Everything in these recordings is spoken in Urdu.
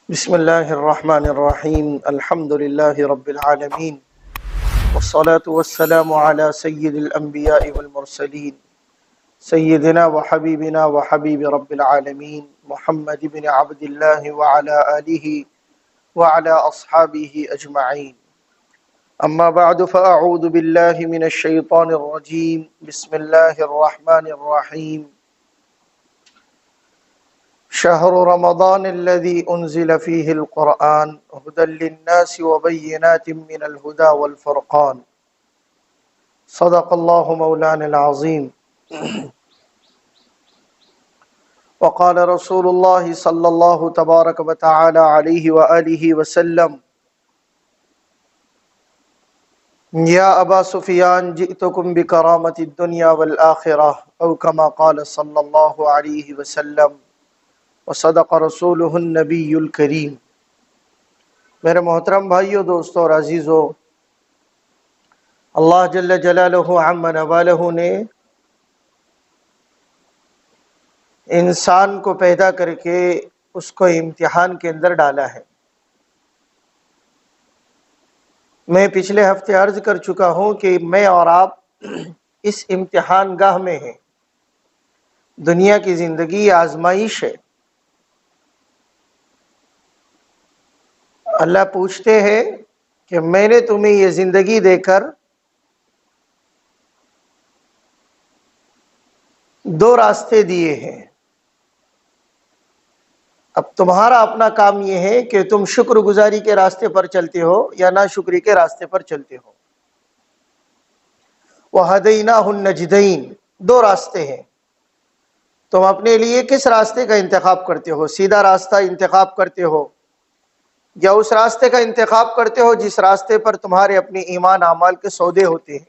بسم اللہ الرحمن الرحیم الحمد للہ رب العالمین والصلاة والسلام على سید الانبیاء والمرسلین سیدنا وحبیبنا وحبیب رب العالمین محمد بن عبد اللہ وعلى آلہ وعلى اصحابہ اجمعین اما بعد فاعوذ باللہ من الشیطان الرجیم بسم اللہ الرحمن الرحیم شهر رمضان الذي أنزل فيه القرآن هدى للناس وبينات من الهدى والفرقان صدق الله مولانا العظيم وقال رسول الله صلى الله تبارك وتعالى عليه وآله وسلم يا أبا سفيان جئتكم بكرامة الدنيا والآخرة أو كما قال صلى الله عليه وسلم وصدق رسولہ النبی الکریم۔ میرے محترم بھائیو، دوستو اور عزیزو، اللہ جل جلالہ عم نوالہ نے انسان کو پیدا کر کے اس کو امتحان کے اندر ڈالا ہے۔ میں پچھلے ہفتے عرض کر چکا ہوں کہ میں اور آپ اس امتحان گاہ میں ہیں۔ دنیا کی زندگی آزمائش ہے۔ اللہ پوچھتے ہیں کہ میں نے تمہیں یہ زندگی دے کر دو راستے دیے ہیں، اب تمہارا اپنا کام یہ ہے کہ تم شکر گزاری کے راستے پر چلتے ہو یا ناشکری کے راستے پر چلتے ہو۔ وَهَدَيْنَاهُ النَّجْدَيْنِ، دو راستے ہیں، تم اپنے لیے کس راستے کا انتخاب کرتے ہو؟ سیدھا راستہ انتخاب کرتے ہو یا اس راستے کا انتخاب کرتے ہو جس راستے پر تمہارے اپنے ایمان اعمال کے سودے ہوتے ہیں،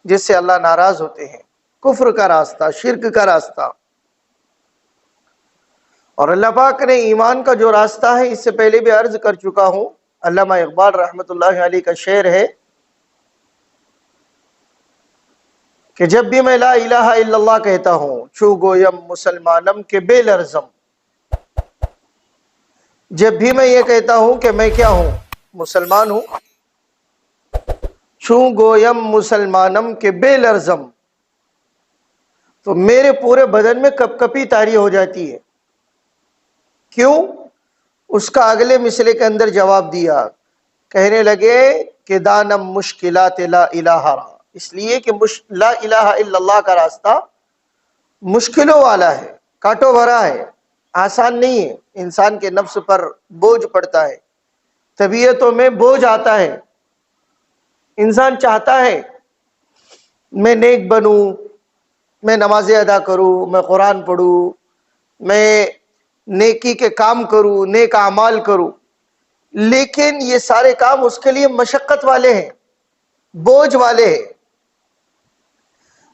جس سے اللہ ناراض ہوتے ہیں؟ کفر کا راستہ، شرک کا راستہ۔ اور اللہ پاک نے ایمان کا جو راستہ ہے، اس سے پہلے بھی عرض کر چکا ہوں، علامہ اقبال رحمۃ اللہ علیہ کا شعر ہے کہ جب بھی میں لا الہ الا اللہ کہتا ہوں، چھو گویم مسلمانم کے بے لرزم۔ جب بھی میں یہ کہتا ہوں کہ میں کیا ہوں؟ مسلمان ہوں، چھو گویم مسلمانم کے بے لرزم، تو میرے پورے بدن میں کپ کپی طاری ہو جاتی ہے۔ کیوں؟ اس کا اگلے مصرعے کے اندر جواب دیا، کہنے لگے کہ دانم مشکلات لا الہ را، اس لیے کہ لا الہ الا اللہ کا راستہ مشکلوں والا ہے، کانٹوں بھرا ہے، آسان نہیں ہے۔ انسان کے نفس پر بوجھ پڑتا ہے، طبیعتوں میں بوجھ آتا ہے۔ انسان چاہتا ہے میں نیک بنوں، میں نمازیں ادا کروں، میں قرآن پڑھوں، میں نیکی کے کام کروں، نیک اعمال کروں، لیکن یہ سارے کام اس کے لیے مشقت والے ہیں، بوجھ والے ہیں۔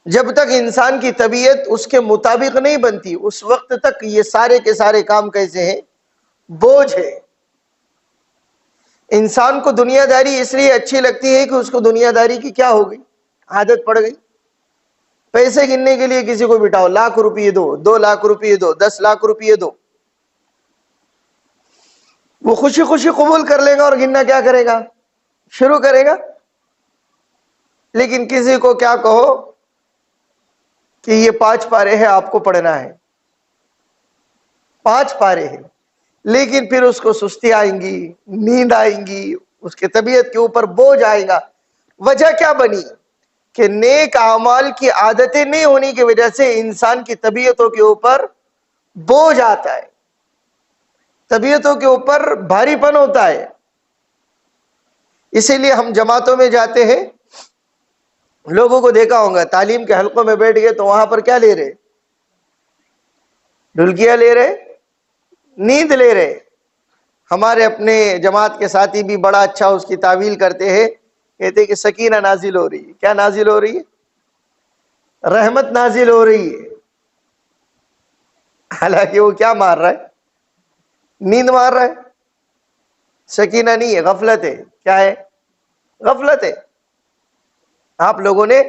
جب تک انسان کی طبیعت اس کے مطابق نہیں بنتی، اس وقت تک یہ سارے کے سارے کام کیسے ہیں؟ بوجھ ہے۔ انسان کو دنیا داری اس لیے اچھی لگتی ہے کہ اس کو دنیا داری کی کیا ہو گئی؟ عادت پڑ گئی۔ پیسے گننے کے لیے کسی کو بٹھاؤ، لاکھ روپیے دو، 2 لاکھ روپیے دو، 10 لاکھ روپیے دو، وہ خوشی خوشی قبول کر لے گا اور گننا کیا کرے گا؟ شروع کرے گا۔ لیکن کسی کو کیا کہو کہ یہ 5 پارے ہیں، آپ کو پڑھنا ہے، 5 پارے ہیں، لیکن پھر اس کو سستی آئیں گی، نیند آئیں گی، اس کے طبیعت کے اوپر بوجھ آئے گا۔ وجہ کیا بنی؟ کہ نیک اعمال کی عادتیں نہیں ہونے کی وجہ سے انسان کی طبیعتوں کے اوپر بوجھ آتا ہے، طبیعتوں کے اوپر بھاری پن ہوتا ہے۔ اسی لیے ہم جماعتوں میں جاتے ہیں، لوگوں کو دیکھا ہوگا تعلیم کے حلقوں میں بیٹھ گئے تو وہاں پر کیا لے رہے؟ ڈھلکیاں لے رہے، نیند لے رہے۔ ہمارے اپنے جماعت کے ساتھی بھی بڑا اچھا اس کی تعویل کرتے ہیں، کہتے ہیں کہ سکینہ نازل ہو رہی ہے۔ کیا نازل ہو رہی ہے؟ رحمت نازل ہو رہی ہے۔ حالانکہ وہ کیا مار رہا ہے؟ نیند مار رہا ہے۔ سکینہ نہیں ہے، غفلت ہے۔ کیا ہے؟ غفلت ہے۔ آپ لوگوں نے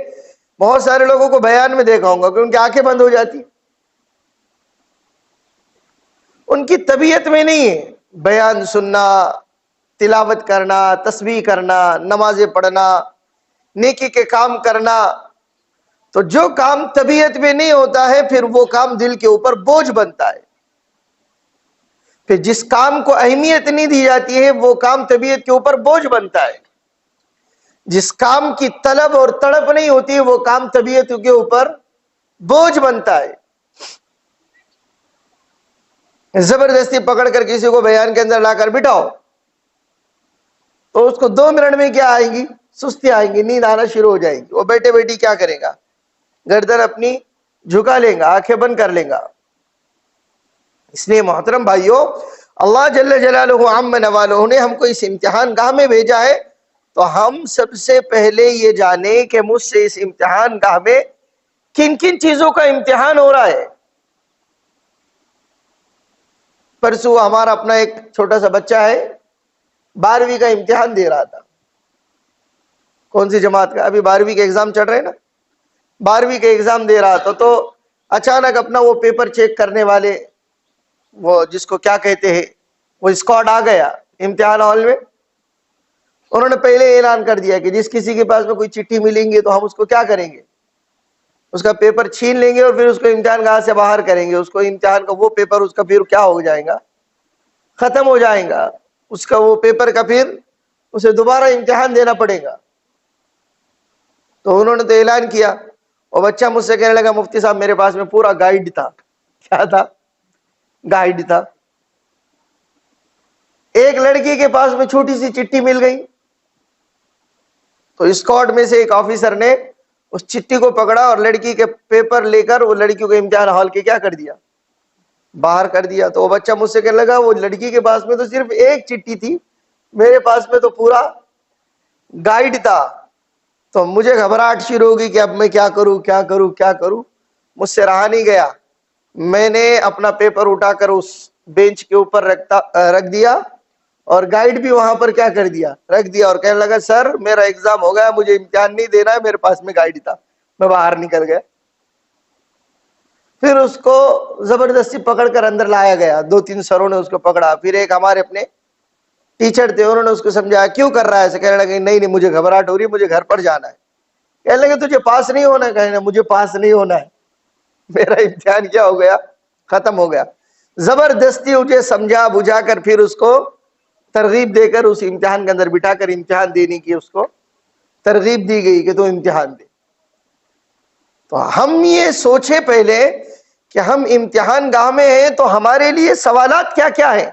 بہت سارے لوگوں کو بیان میں دیکھا ہوگا کہ ان کی آنکھیں بند ہو جاتی، ان کی طبیعت میں نہیں ہے، بیان سننا، تلاوت کرنا، تسبیح کرنا، نمازیں پڑھنا، نیکی کے کام کرنا. تو جو کام طبیعت میں نہیں ہوتا ہے پھر وہ کام دل کے اوپر بوجھ بنتا ہے. پھر جس کام کو اہمیت نہیں دی جاتی ہے وہ کام طبیعت کے اوپر بوجھ بنتا ہے. جس کام کی طلب اور تڑپ نہیں ہوتی وہ کام طبیعت کے اوپر بوجھ بنتا ہے. زبردستی پکڑ کر کسی کو بیان کے اندر لا کر بٹھاؤ تو اس کو 2 منٹ میں کیا آئیں گی؟ سستی آئیں گی، نیند آنا شروع ہو جائے گی. وہ بیٹھے بیٹھی کیا کرے گا؟ گردن اپنی جھکا لے گا، آنکھیں بند کر لے گا. اس لیے محترم بھائیوں، اللہ جل جلالہ عم نوالہ نے ہم کو اس امتحان گاہ میں بھیجا ہے تو ہم سب سے پہلے یہ جانیں کہ مجھ سے اس امتحان گاہ میں کن کن چیزوں کا امتحان ہو رہا ہے. پرسوں ہمارا اپنا ایک چھوٹا سا بچہ ہے، 12ویں کا امتحان دے رہا تھا. کون سی جماعت کا؟ ابھی 12ویں کے ایگزام چل رہے ہیں نا. 12ویں کے ایگزام دے رہا تھا تو اچانک اپنا وہ پیپر چیک کرنے والے، وہ جس کو کیا کہتے ہیں، وہ اسکواڈ آ گیا امتحان ہال میں. انہوں نے پہلے اعلان کر دیا کہ جس کسی کے پاس میں کوئی چٹھی ملیں گے تو ہم اس کو کیا کریں گے؟ اس کا پیپر چھین لیں گے اور پھر اس کو امتحان گاہ سے باہر کریں گے. اس کو امتحان کا وہ پیپر اس کا پھر کیا ہو جائے گا؟ ختم ہو جائے گا. اس کا وہ پیپر کا پھر اسے دوبارہ امتحان دینا پڑے گا. تو انہوں نے تو اعلان کیا اور بچہ مجھ سے کہنے لگا مفتی صاحب میرے پاس میں پورا گائیڈ تھا. کیا تھا؟ گائیڈ تھا. ایک لڑکی کے پاس میں چھوٹی سی چٹھی مل گئی تو اسکواڈ میں سے ایک آفیسر نے اس چٹھی کو پکڑا اور لڑکی کے پیپر لے کر وہ لڑکی کو امتحان ہال کے کیا کر دیا؟ باہر کر دیا. تو وہ بچہ مجھ سے کہنے لگا وہ لڑکی کے پاس میں تو صرف ایک چٹھی تھی، میرے پاس میں تو پورا گائیڈ تھا. تو مجھے گھبراہٹ شروع ہوگی کہ اب میں کیا کروں کیا کروں کیا کروں. مجھ سے رہا نہیں گیا. میں نے اپنا پیپر اٹھا کر اس بینچ کے اوپر رکھ دیا اور گائیڈ بھی وہاں پر کیا کر دیا؟ رکھ دیا. اور کہنے لگا سر میرا ایگزام ہو گیا، مجھے امتحان نہیں دینا ہے، میرے پاس میں گائیڈ تھا. میں باہر نکل گیا. پھر اس کو زبردستی پکڑ کر اندر لایا گیا. 2-3 سروں نے اس کو پکڑا. پھر ایک ہمارے اپنے ٹیچر تھے، انہوں نے اس کو سمجھایا کیوں کر رہا ہے ایسے؟ کہنے لگے نہیں مجھے گھبراہٹ ہو رہی ہے، مجھے گھر پر جانا ہے. کہنے لگے تجھے پاس نہیں ہونا ہے؟ کہنے لگے مجھے پاس نہیں ہونا ہے، میرا امتحان کیا ہو گیا؟ ختم ہو گیا. زبردستی مجھے سمجھا بجھا کر پھر اس کو ترغیب دے کر اس امتحان کے اندر بٹھا کر امتحان دینے کی اس کو ترغیب دی گئی کہ تو امتحان دے. تو ہم یہ سوچے پہلے کہ ہم امتحان گاہ میں ہیں تو ہمارے لیے سوالات کیا کیا ہیں؟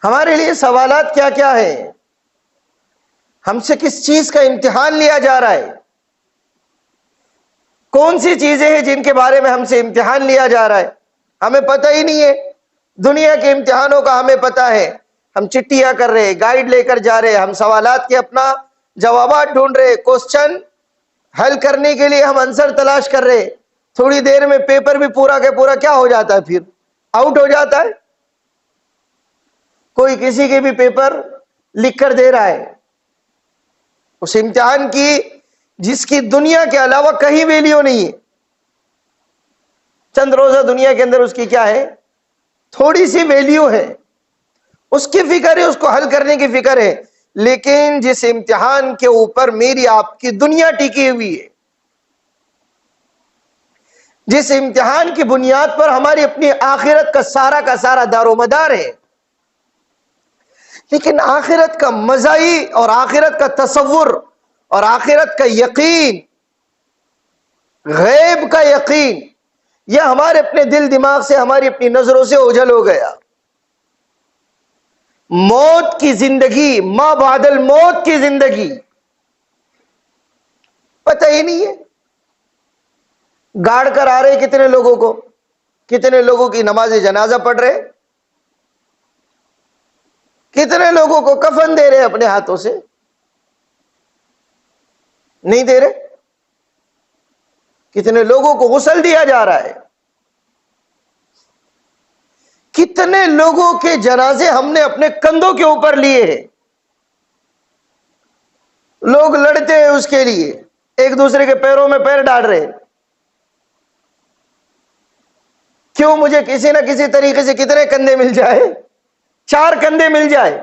ہمارے لیے سوالات کیا کیا ہیں؟ ہم سے کس چیز کا امتحان لیا جا رہا ہے؟ کون سی چیزیں ہیں جن کے بارے میں ہم سے امتحان لیا جا رہا ہے؟ ہمیں پتہ ہی نہیں ہے. دنیا کے امتحانوں کا ہمیں پتہ ہے، ہم چٹیاں کر رہے، گائیڈ لے کر جا رہے، ہم سوالات کے اپنا جوابات ڈھونڈ رہے، کوسچن حل کرنے کے لیے ہم آنسر تلاش کر رہے. تھوڑی دیر میں پیپر بھی پورا کے پورا کیا ہو جاتا ہے؟ پھر آؤٹ ہو جاتا ہے. کوئی کسی کے بھی پیپر لکھ کر دے رہا ہے، اس امتحان کی جس کی دنیا کے علاوہ کہیں ویلیو نہیں ہے. چند روزہ دنیا کے اندر اس کی کیا ہے؟ تھوڑی سی ویلیو ہے. اس کی فکر ہے، اس کو حل کرنے کی فکر ہے. لیکن جس امتحان کے اوپر میری آپ کی دنیا ٹکی ہوئی ہے، جس امتحان کی بنیاد پر ہماری اپنی آخرت کا سارا دار و مدار ہے، لیکن آخرت کا مزائی اور آخرت کا تصور اور آخرت کا یقین، غیب کا یقین، یہ ہمارے اپنے دل دماغ سے، ہماری اپنی نظروں سے اوجھل ہو گیا. موت کی زندگی، ما بعد الموت کی زندگی پتہ ہی نہیں ہے. گاڑ کر آ رہے کتنے لوگوں کو، کتنے لوگوں کی نماز جنازہ پڑھ رہے، کتنے لوگوں کو کفن دے رہے اپنے ہاتھوں سے؟ نہیں دے رہے. کتنے لوگوں کو غسل دیا جا رہا ہے، کتنے لوگوں کے جنازے ہم نے اپنے کندھوں کے اوپر لیے ہیں. لوگ لڑتے ہیں اس کے لیے، ایک دوسرے کے پیروں میں پیر ڈال رہے. کیوں مجھے کسی نہ کسی طریقے سے کتنے کندھے مل جائے؟ 4 کندھے مل جائے.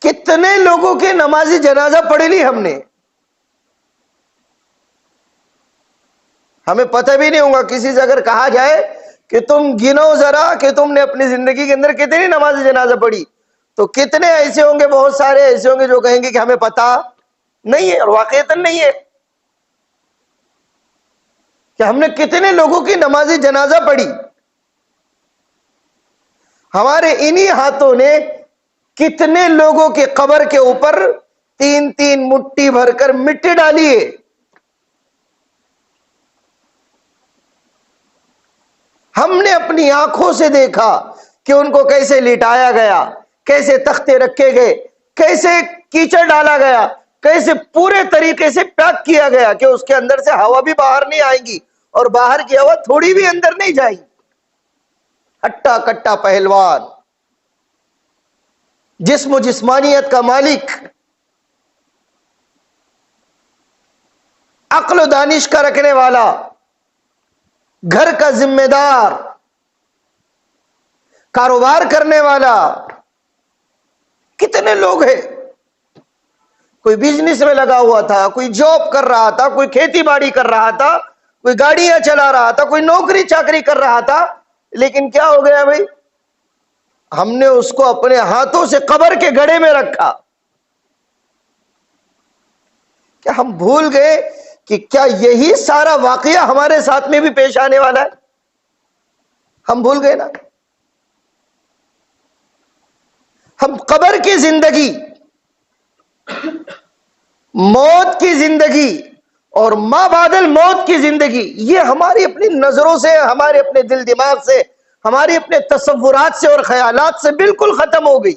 کتنے لوگوں کے نمازی جنازہ پڑھ لی ہم نے، ہمیں پتہ بھی نہیں ہوگا. کسی سے اگر کہا جائے کہ تم گنو ذرا کہ تم نے اپنی زندگی کے اندر کتنی نماز جنازہ پڑھی، تو کتنے ایسے ہوں گے، بہت سارے ایسے ہوں گے جو کہیں گے کہ ہمیں پتہ نہیں ہے، اور واقعتاً نہیں ہے کہ ہم نے کتنے لوگوں کی نماز جنازہ پڑھی. ہمارے انہی ہاتھوں نے کتنے لوگوں کے قبر کے اوپر 3 مٹھی بھر کر مٹی ڈالی ہے. ہم نے اپنی آنکھوں سے دیکھا کہ ان کو کیسے لٹایا گیا، کیسے تختے رکھے گئے، کیسے کیچڑ ڈالا گیا، کیسے پورے طریقے سے پیک کیا گیا کہ اس کے اندر سے ہوا بھی باہر نہیں آئے گی اور باہر کی ہوا تھوڑی بھی اندر نہیں جائے گی. ہٹا کٹا پہلوان، جسم و جسمانیت کا مالک، عقل و دانش کا رکھنے والا، گھر کا ذمہ دار، کاروبار کرنے والا. کتنے لوگ ہیں، کوئی بزنس میں لگا ہوا تھا، کوئی جاب کر رہا تھا، کوئی کھیتی باڑی کر رہا تھا، کوئی گاڑیاں چلا رہا تھا، کوئی نوکری چاکری کر رہا تھا، لیکن کیا ہو گیا بھائی؟ ہم نے اس کو اپنے ہاتھوں سے قبر کے گڑھے میں رکھا. کیا ہم بھول گئے کہ کیا یہی سارا واقعہ ہمارے ساتھ میں بھی پیش آنے والا ہے؟ ہم بھول گئے نا. ہم قبر کی زندگی، موت کی زندگی اور ما بعد الموت کی زندگی، یہ ہماری اپنی نظروں سے، ہمارے اپنے دل دماغ سے، ہماری اپنے تصورات سے اور خیالات سے بالکل ختم ہو گئی.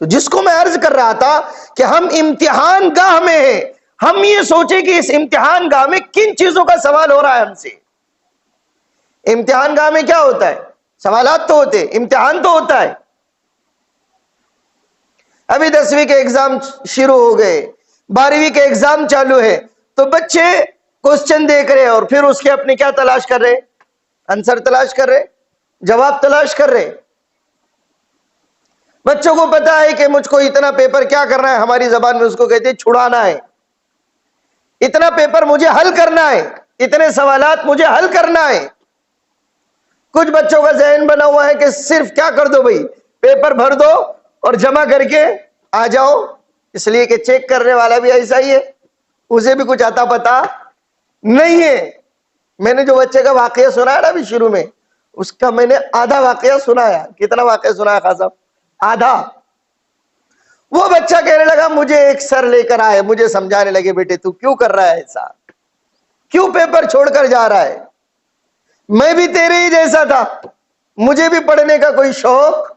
تو جس کو میں عرض کر رہا تھا کہ ہم امتحان گاہ میں ہیں، ہم یہ سوچیں کہ اس امتحان گاہ میں کن چیزوں کا سوال ہو رہا ہے ہم سے. امتحان گاہ میں کیا ہوتا ہے؟ سوالات تو ہوتے، امتحان تو ہوتا ہے. ابھی 10ویں کے ایگزام شروع ہو گئے، 12ویں کے ایگزام چالو ہے، تو بچے کوسچن دیکھ رہے اور پھر اس کے اپنے کیا تلاش کر رہے؟ آنسر تلاش کر رہے، جواب تلاش کر رہے. بچوں کو پتا ہے کہ مجھ کو اتنا پیپر کیا کرنا ہے، ہماری زبان میں اس کو کہتے ہیں چھڑانا ہے. اتنا پیپر مجھے حل کرنا ہے، اتنے سوالات مجھے حل کرنا ہے. کچھ بچوں کا ذہن بنا ہوا ہے کہ صرف کیا کر دو بھائی، پیپر بھر دو اور جمع کر کے آ جاؤ، اس لیے کہ چیک کرنے والا بھی ایسا ہی ہے، اسے بھی کچھ آتا پتا نہیں ہے. میں نے جو بچے کا واقعہ سنا ہے نا ابھی شروع میں، اس کا میں نے آدھا واقعہ سنایا. کتنا واقعہ سنایا خان صاحب؟ آدھا. وہ بچہ کہنے لگا مجھے ایک سر لے کر آئے، مجھے سمجھانے لگے بیٹے تو کیوں کر رہا ہے ایسا، کیوں پیپر چھوڑ کر جا رہا ہے؟ میں بھی تیرے ہی جیسا تھا، مجھے بھی پڑھنے کا کوئی شوق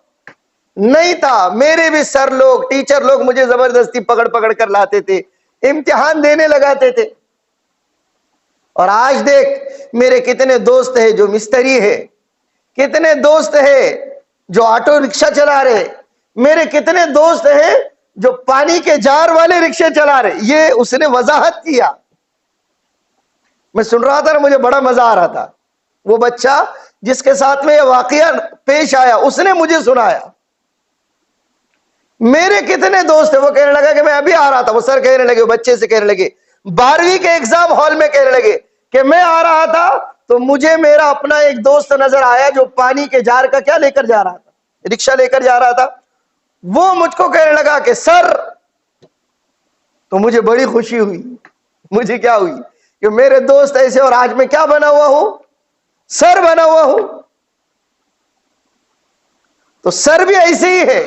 نہیں تھا، میرے بھی سر لوگ، ٹیچر لوگ مجھے زبردستی پکڑ پکڑ کر لاتے تھے، امتحان دینے لگاتے تھے. اور آج دیکھ میرے کتنے دوست ہیں جو مستری ہے، کتنے دوست ہیں جو آٹو رکشہ چلا رہے، میرے کتنے دوست ہیں جو پانی کے جار والے رکشے چلا رہے. یہ اس نے وضاحت کیا، میں سن رہا تھا نا، مجھے بڑا مزہ آ رہا تھا. وہ بچہ جس کے ساتھ میں یہ واقعہ پیش آیا، اس نے مجھے سنایا. میرے کتنے دوست ہیں، وہ کہنے لگا کہ میں ابھی آ رہا تھا، وہ سر کہنے لگے، وہ بچے سے کہنے لگے، 12ویں کے ایگزام ہال میں کہنے لگے کہ میں آ رہا تھا تو مجھے میرا اپنا ایک دوست نظر آیا جو پانی کے جار کا کیا لے کر جا رہا تھا، رکشہ لے کر جا رہا تھا. وہ مجھ کو کہنے لگا کہ سر، تو مجھے بڑی خوشی ہوئی. مجھے کیا ہوئی کہ میرے دوست ایسے، اور آج میں کیا بنا ہوا ہوں؟ سر بنا ہوا ہوں. تو سر بھی ایسے ہی ہے.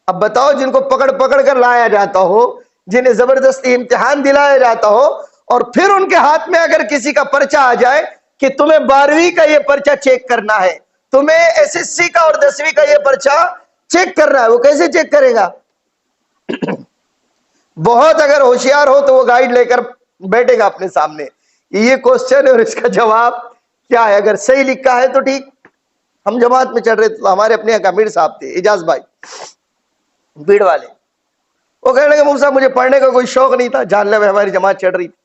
اب بتاؤ، جن کو پکڑ پکڑ کر لایا جاتا ہو، جنہیں زبردستی امتحان دلایا جاتا ہو، اور پھر ان کے ہاتھ میں اگر کسی کا پرچہ آ جائے کہ تمہیں 12ویں کا یہ پرچہ چیک کرنا ہے، تمہیں SSC کا اور 10ویں کا یہ پرچہ چیک کرنا ہے، وہ کیسے چیک کرے گا؟ بہت اگر ہوشیار ہو تو وہ گائیڈ لے کر بیٹھے گا اپنے سامنے، یہ کوسچن ہے اور اس کا جواب کیا ہے. اگر صحیح لکھا ہے تو ٹھیک. ہم جماعت میں چڑھ رہے تھے، ہمارے اپنے امیر صاحب تھے، اجاز بھائی بھیڑ والے، وہ کہنے لگے مفتی صاحب مجھے پڑھنے کا کوئی شوق نہیں تھا، جان لے ہماری جماعت چڑھ رہی تھی.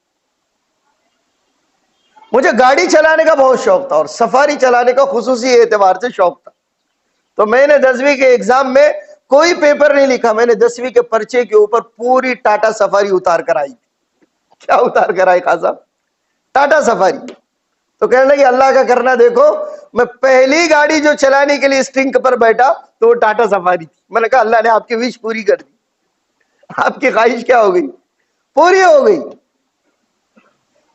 مجھے گاڑی چلانے کا بہت شوق تھا اور سفاری چلانے کا خصوصی اعتبار سے شوق تھا. تو میں نے 10ویں کے ایگزام میں کوئی پیپر نہیں لکھا, میں نے 10ویں کے پرچے کے اوپر پوری ٹاٹا سفاری اتار کر آئی. کیا اتار کر آئی خان صاحب؟ ٹاٹا سفاری. تو کہنے لگے اللہ کا کرنا دیکھو, میں پہلی گاڑی جو چلانے کے لیے اسٹرنگ پر بیٹھا تو وہ ٹاٹا سفاری تھی. میں نے کہا اللہ نے آپ کی وش پوری کر دی, آپ کی خواہش کیا ہو گئی؟ پوری ہو گئی.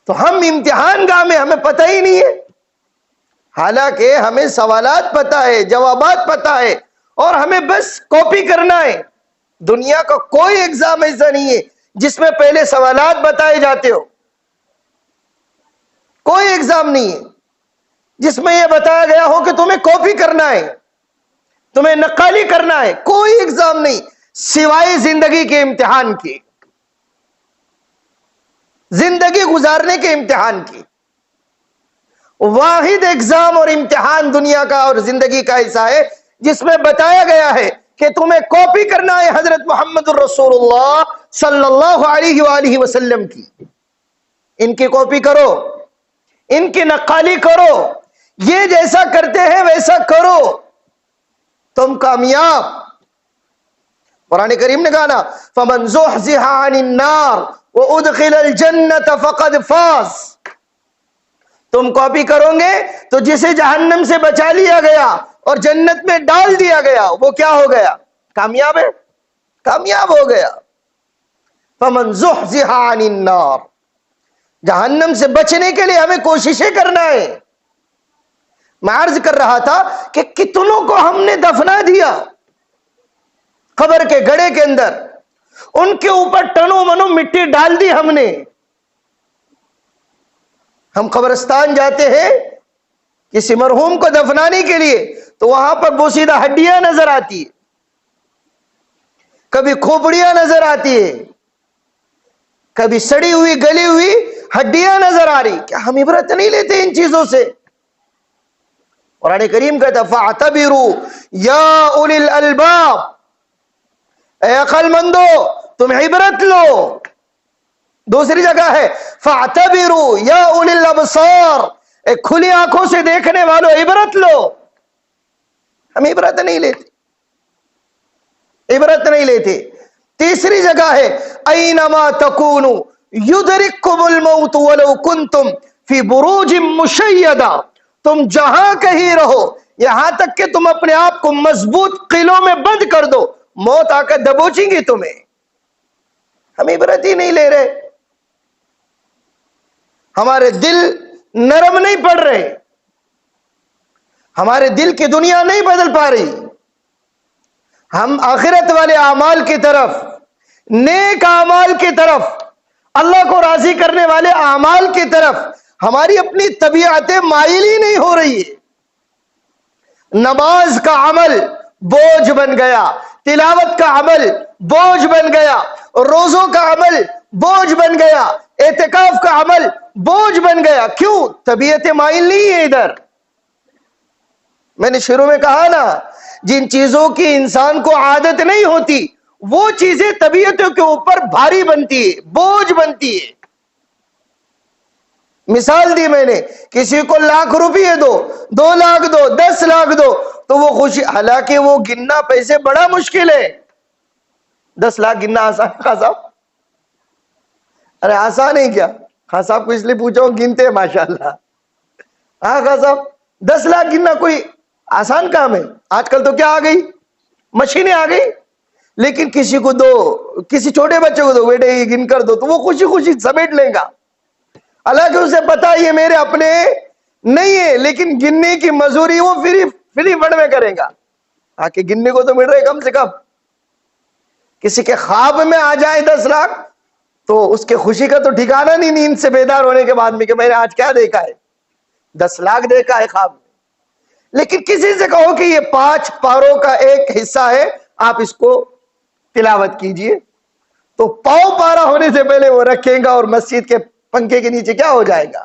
تو ہم امتحان گاہ میں ہمیں پتہ ہی نہیں ہے, حالانکہ ہمیں سوالات پتہ ہے, جوابات پتہ ہے, اور ہمیں بس کاپی کرنا ہے. دنیا کا کوئی ایگزام ایسا نہیں ہے جس میں پہلے سوالات بتائے جاتے ہو. کوئی ایگزام نہیں ہے جس میں یہ بتایا گیا ہو کہ تمہیں کاپی کرنا ہے, تمہیں نقالی کرنا ہے. کوئی ایگزام نہیں سوائے زندگی کے امتحان کی, زندگی گزارنے کے امتحان کی. واحد ایگزام اور امتحان دنیا کا اور زندگی کا ایسا ہے جس میں بتایا گیا ہے کہ تمہیں کاپی کرنا ہے حضرت محمد الرسول اللہ صلی اللہ علیہ وآلہ وسلم کی. ان کی کاپی کرو, ان کی نقالی کرو, یہ جیسا کرتے ہیں ویسا کرو, تم کامیاب. قرآن کریم نے کہا نا فَمَنْ زُحْزِحَ عَنِ النَّارِ وَأُدْخِلَ الْجَنَّةَ فَقَدْ فَازَ. تم کاپی کرو گے تو جسے جہنم سے بچا لیا گیا اور جنت میں ڈال دیا گیا وہ کیا ہو گیا؟ کامیاب ہے, کامیاب ہو گیا. فَمَنْ زُحْزِحَ عَنِ النَّارِ, جہنم سے بچنے کے لیے ہمیں کوششیں کرنا ہے. میں عرض کر رہا تھا کہ کتنوں کو ہم نے دفنا دیا قبر کے گڑھے کے اندر, ان کے اوپر ٹنوں منوں مٹی ڈال دی ہم نے. ہم قبرستان جاتے ہیں کسی مرحوم کو دفنانے کے لیے تو وہاں پر بوسیدہ ہڈیاں نظر آتی ہے, کبھی کھوپڑیاں نظر آتی ہے, کبھی سڑی ہوئی گلی ہوئی ہڈیاں نظر آ رہی. کیا ہم عبرت نہیں لیتے ان چیزوں سے؟ قرآن کریم کہتا فَاعْتَبِرُوا يَا أُولِي الْأَلْبَابِ, اے عقل مندو تم عبرت لو. دوسری جگہ ہے فَاعْتَبِرُوا يَا أُولِي الْأَبْصَارِ, اے کھلی آنکھوں سے دیکھنے والو عبرت لو. ہم عبرت نہیں لیتے, عبرت نہیں لیتے. تیسری جگہ ہے اَيْنَمَا تَكُونُوا يُدْرِككُمُ الْمَوْتُ وَلَوْ كُنْتُمْ فِي بُرُوجٍ مُشَيَّدَةٍ, تم جہاں کہیں رہو یہاں تک کہ تم اپنے آپ کو مضبوط قلعوں میں بند کر دو, موت آ کر دبوچیں گی تمہیں. ہم عبرت ہی نہیں لے رہے, ہمارے دل نرم نہیں پڑ رہے, ہمارے دل کی دنیا نہیں بدل پا رہی. ہم آخرت والے اعمال کی طرف, نیک اعمال کی طرف, اللہ کو راضی کرنے والے اعمال کی طرف ہماری اپنی طبیعتیں مائل ہی نہیں ہو رہی ہے. نماز کا عمل بوجھ بن گیا, تلاوت کا عمل بوجھ بن گیا, روزوں کا عمل بوجھ بن گیا, اعتکاف کا عمل بوجھ بن گیا. کیوں؟ طبیعتیں مائل نہیں ہے ادھر. میں نے شروع میں کہا نا جن چیزوں کی انسان کو عادت نہیں ہوتی وہ چیزیں طبیعتوں کے اوپر بھاری بنتی ہے, بوجھ بنتی ہے. مثال دی میں نے, کسی کو 1,00,000 روپیے دو, 2 لاکھ دو, 10 لاکھ دو تو وہ خوشی, حالانکہ وہ گننا پیسے بڑا مشکل ہے. 10 لاکھ گننا آسان ہے خان صاحب؟ ارے آسان ہے کیا؟ خان صاحب کو اس لیے پوچھو گنتے ہیں ماشاءاللہ. ہاں خان صاحب 10 لاکھ گننا کوئی آسان کام ہے؟ آج کل تو کیا آ گئی, مشینیں آ گئی. لیکن کسی کو دو, کسی چھوٹے بچے کو دو, بیٹے یہ گن کر دو, تو وہ خوشی خوشی سمیٹ لے گا. حالانکہ اسے پتا یہ میرے اپنے نہیں ہے, لیکن گننے کی مزوری وہ فری فنڈ میں کرے گا. آکے گننے کو تو مل رہے کم سے کم. کسی کے خواب میں آ جائے 10 لاکھ تو اس کے خوشی کا تو ٹھکانہ نہیں نیند سے بیدار ہونے کے بعد میں کہ میں نے آج کیا دیکھا ہے, 10 لاکھ دیکھا ہے خواب میں. لیکن کسی سے کہو کہ یہ 5 پاروں کا ایک حصہ ہے, آپ اس کو تلاوت کیجئے, تو پاؤں پارا ہونے سے پہلے وہ رکھیں گا اور مسجد کے پنکھے کے نیچے کیا ہو جائے گا,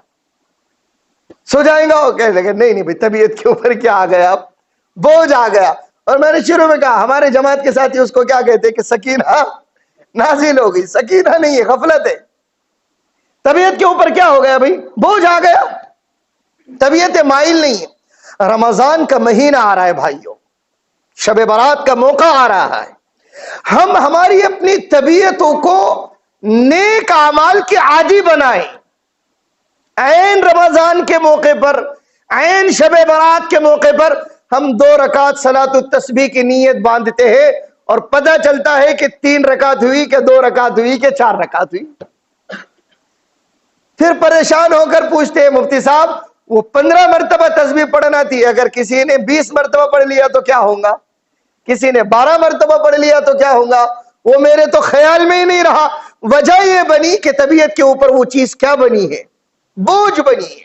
سو جائیں گا. وہ کہہ لگے نہیں نہیں بھائی طبیعت کے اوپر کیا آ گیا, اب بوجھ آ گیا. اور میں نے شروع میں کہا ہمارے جماعت کے ساتھی اس کو کیا کہتے کہ سکینہ نازل ہو گئی. سکینہ نہیں ہے, غفلت ہے. طبیعت کے اوپر کیا ہو گیا بھائی, بوجھ آ گیا. طبیعت مائل نہیں ہے۔ رمضان کا مہینہ آ رہا ہے بھائیوں، شب برات کا موقع آ رہا ہے، ہم ہماری اپنی طبیعتوں کو نیک اعمال کے عادی بنائیں۔ عین رمضان کے موقع پر، عین شب برات کے موقع پر ہم 2 رکعت صلاۃ التسبیح کی نیت باندھتے ہیں، اور پتہ چلتا ہے کہ 3 رکعت ہوئی کہ 2 رکعت ہوئی کہ 4 رکعت ہوئی۔ پھر پریشان ہو کر پوچھتے ہیں مفتی صاحب وہ 15 مرتبہ تسبیح پڑھنا تھی، اگر کسی نے 20 مرتبہ پڑھ لیا تو کیا ہوگا؟ کسی نے 12 مرتبہ پڑھ لیا تو کیا ہوگا؟ وہ میرے تو خیال میں ہی نہیں رہا۔ وجہ یہ بنی کہ طبیعت کے اوپر وہ چیز کیا بنی ہے؟ بوجھ بنی ہے۔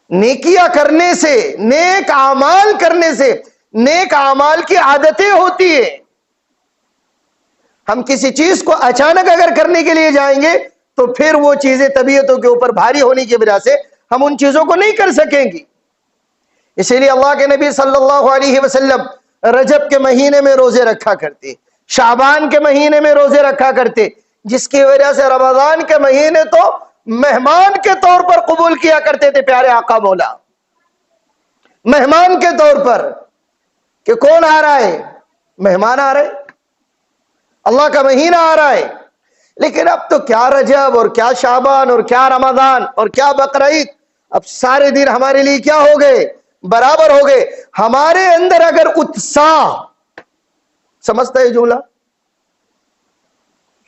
نیکیاں کرنے سے، نیک اعمال کرنے سے نیک اعمال کی عادتیں ہوتی ہے۔ ہم کسی چیز کو اچانک اگر کرنے کے لیے جائیں گے تو پھر وہ چیزیں طبیعتوں کے اوپر بھاری ہونے کی وجہ سے ہم ان چیزوں کو نہیں کر سکیں گی۔ اسی لیے اللہ کے نبی صلی اللہ علیہ وسلم رجب کے مہینے میں روزے رکھا کرتے، شعبان کے مہینے میں روزے رکھا کرتے، جس کی وجہ سے رمضان کے مہینے تو مہمان کے طور پر قبول کیا کرتے تھے پیارے آقا مولا۔ مہمان کے طور پر کہ کون آ رہا ہے؟ مہمان آ رہے، اللہ کا مہینہ آ رہا ہے۔ لیکن اب تو کیا رجب اور کیا شعبان اور کیا رمضان اور کیا بقرعید، اب سارے دن ہمارے لیے کیا ہو گئے؟ برابر ہو گئے۔ ہمارے اندر اگر اتساہ، سمجھتا ہے جملہ،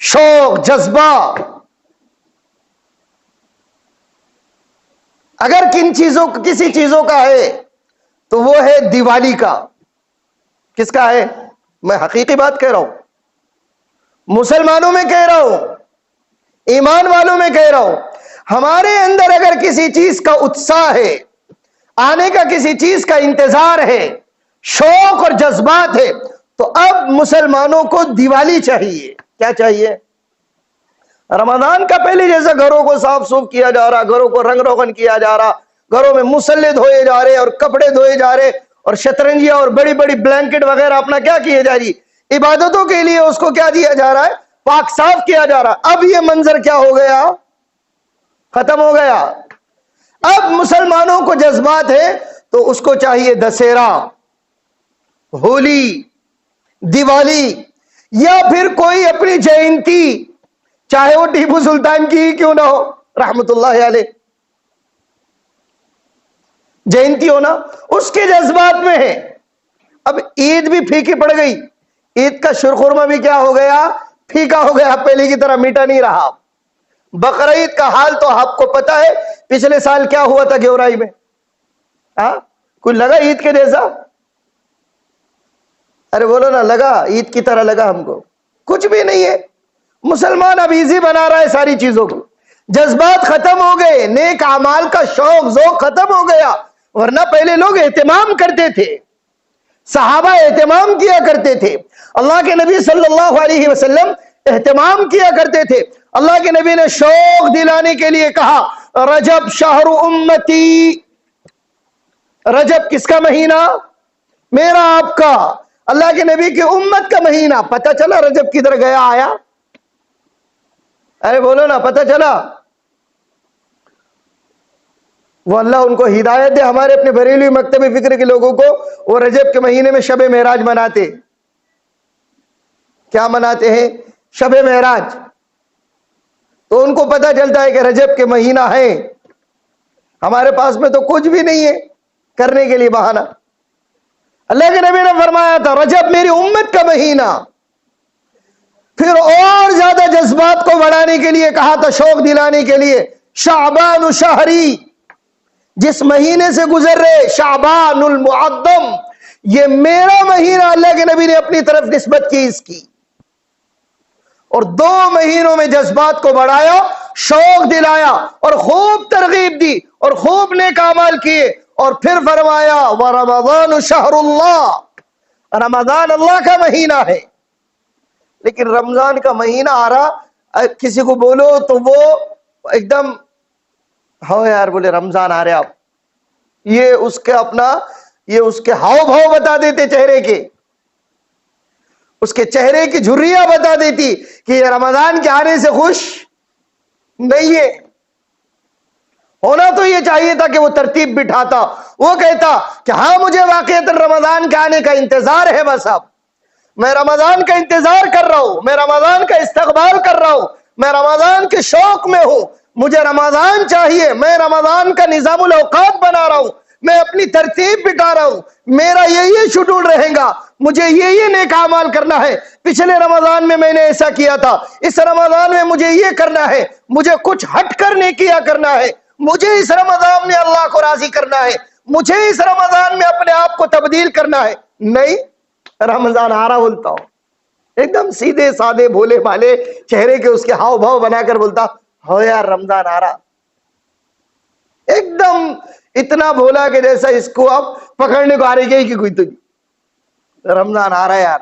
شوق، جذبہ اگر کسی چیزوں کا ہے تو وہ ہے دیوالی کا۔ کس کا ہے؟ میں حقیقی بات کہہ رہا ہوں، مسلمانوں میں کہہ رہا ہوں، ایمان والوں میں کہہ رہا ہوں۔ ہمارے اندر اگر کسی چیز کا اتساہ ہے، آنے کا کسی چیز کا انتظار ہے، شوق اور جذبات ہے، تو اب مسلمانوں کو دیوالی چاہیے۔ کیا چاہیے؟ رمضان کا پہلے جیسا گھروں کو صاف سوف کیا جا رہا، گھروں کو رنگ روغن کیا جا رہا، گھروں میں مصلے دھوئے جا رہے اور کپڑے دھوئے جا رہے، اور شطرنجیاں اور بڑی بڑی بلینکٹ وغیرہ اپنا کیا کیے جا رہی، عبادتوں کے لیے اس کو کیا دیا جا رہا ہے؟ پاک صاف کیا جا رہا۔ اب یہ منظر کیا ہو گیا؟ ختم ہو گیا۔ اب مسلمانوں کو جذبات ہے تو اس کو چاہیے دسہرا، ہولی، دیوالی، یا پھر کوئی اپنی جینتی، چاہے وہ ٹیپو سلطان کی ہی کیوں نہ ہو رحمت اللہ علیہ، جینتی ہونا اس کے جذبات میں ہے۔ اب عید بھی پھیکی پڑ گئی، عید کا شرخرما بھی کیا ہو گیا؟ پھیکا ہو گیا، پہلے کی طرح میٹھا نہیں رہا۔ بقرعید کا حال تو آپ کو پتا ہے، پچھلے سال کیا ہوا تھا گیورائی میں؟ کوئی لگا عید کے جیسا؟ ارے بولو نا، لگا عید کی طرح لگا ہم کو؟ کچھ بھی نہیں ہے۔ مسلمان اب ایزی بنا رہا ہے ساری چیزوں کو، جذبات ختم ہو گئے، نیک اعمال کا شوق ذوق ختم ہو گیا۔ ورنہ پہلے لوگ اہتمام کرتے تھے، صحابہ اہتمام کیا کرتے تھے، اللہ کے نبی صلی اللہ علیہ وسلم اہتمام کیا کرتے تھے۔ اللہ کے نبی نے شوق دلانے کے لیے کہا رجب شہر امتی۔ رجب کس کا مہینہ؟ میرا، آپ کا، اللہ کے نبی کی امت کا مہینہ۔ پتہ چلا رجب کدھر گیا آیا؟ ارے بولو نا، پتہ چلا؟ وہ اللہ ان کو ہدایت دے، ہمارے اپنے بریلوی مکتب فکر کے لوگوں کو وہ رجب کے مہینے میں شب معراج مناتے۔ کیا مناتے ہیں؟ شب معراج۔ تو ان کو پتہ چلتا ہے کہ رجب کے مہینہ ہے، ہمارے پاس میں تو کچھ بھی نہیں ہے کرنے کے لیے بہانہ۔ اللہ کے نبی نے فرمایا تھا رجب میری امت کا مہینہ۔ پھر اور زیادہ جذبات کو بڑھانے کے لیے کہا تھا، شوق دلانے کے لیے، شعبان شہری، جس مہینے سے گزر رہے، شعبان المعظم، یہ میرا مہینہ، اللہ کے نبی نے اپنی طرف نسبت کی اس کی۔ اور 2 مہینوں میں جذبات کو بڑھایا، شوق دلایا، اور خوب ترغیب دی، اور خوب نیک اعمال کیے، اور پھر فرمایا وَرَمَضَانُ شَهْرُ اللَّهِ، رمضان اللہ کا مہینہ ہے۔ لیکن رمضان کا مہینہ آ رہا، کسی کو بولو تو وہ ایک دم ہاں یار بولے رمضان آ رہے، آپ یہ اس کے اپنا اس کے ہاؤ بھاؤ بتا دیتے، چہرے کے، اس کے چہرے کی جھریاں بتا دیتی کہ یہ رمضان کے آنے سے خوش نہیں ہے۔ ہونا تو یہ چاہیے تھا کہ وہ ترتیب بٹھاتا، وہ کہتا کہ ہاں مجھے واقعتاً رمضان کے آنے کا انتظار ہے، بس اب میں رمضان کا انتظار کر رہا ہوں، میں رمضان کا استقبال کر رہا ہوں، میں رمضان کے شوق میں ہوں، مجھے رمضان چاہیے، میں رمضان کا نظام الاوقات بنا رہا ہوں، میں اپنی ترتیب بٹھا رہا ہوں، میرا یہ شیڈول رہے گا، مجھے یہ نیک اعمال کرنا ہے، پچھلے رمضان میں نے ایسا کیا تھا، اس رمضان میں مجھے یہ کرنا ہے، مجھے کچھ ہٹ کر نہیں کیا کرنا ہے، مجھے اس رمضان میں اللہ کو راضی کرنا ہے، مجھے اس رمضان میں اپنے آپ کو تبدیل کرنا ہے۔ نہیں، رمضان آ رہا بولتا ہوں، ایک دم سیدھے سادے بھولے بھالے چہرے کے اس کے ہاؤ بھاؤ بنا کر بولتا ہو یار رمضان آ رہا، ایک دم اتنا بھولا کہ جیسا اس کو اب پکڑنے کو آ رہی گئی کہ کوئی تو رمضان آ رہا ہے یار۔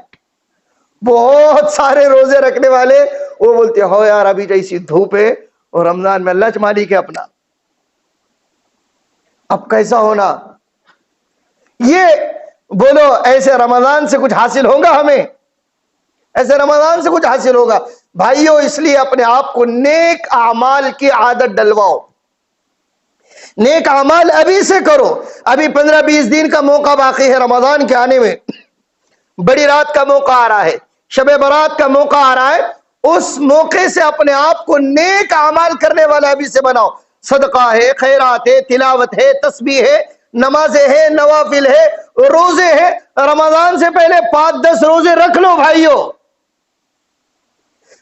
بہت سارے روزے رکھنے والے وہ بولتے ہو یار ابھی جیسی دھوپ ہے اور رمضان میں اللہ مالک ہے اپنا، اب کیسا ہونا؟ یہ بولو ایسے رمضان سے کچھ حاصل ہوگا ہمیں؟ ایسے رمضان سے کچھ حاصل ہوگا؟ بھائیو اس لیے اپنے آپ کو نیک اعمال کی عادت ڈلواؤ، نیک اعمال ابھی سے کرو، ابھی 15-20 دن کا موقع باقی ہے رمضان کے آنے میں، بڑی رات کا موقع آ رہا ہے، شب برات کا موقع آ رہا ہے، اس موقع سے اپنے آپ کو نیک اعمال کرنے والا ابھی سے بناؤ، صدقہ ہے، خیرات ہے، تلاوت ہے، تسبیح ہے، نمازیں ہیں، نوافل ہے، روزے ہیں، رمضان سے پہلے 5-10 روزے رکھ لو بھائیو،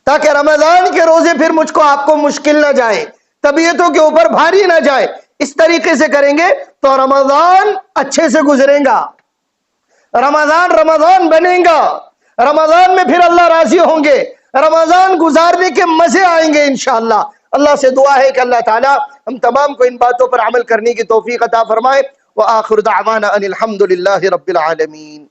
تاکہ رمضان کے روزے پھر مجھ کو آپ کو مشکل نہ جائے، طبیعتوں کے اوپر بھاری نہ جائے، اس طریقے سے کریں گے تو رمضان اچھے سے گزرے گا، رمضان بنے گا، رمضان میں پھر اللہ راضی ہوں گے، رمضان گزارنے کے مزے آئیں گے انشاءاللہ۔ اللہ سے دعا ہے کہ اللہ تعالی ہم تمام کو ان باتوں پر عمل کرنے کی توفیق عطا فرمائے۔ وآخر دعوانا ان الحمد للہ رب العالمین۔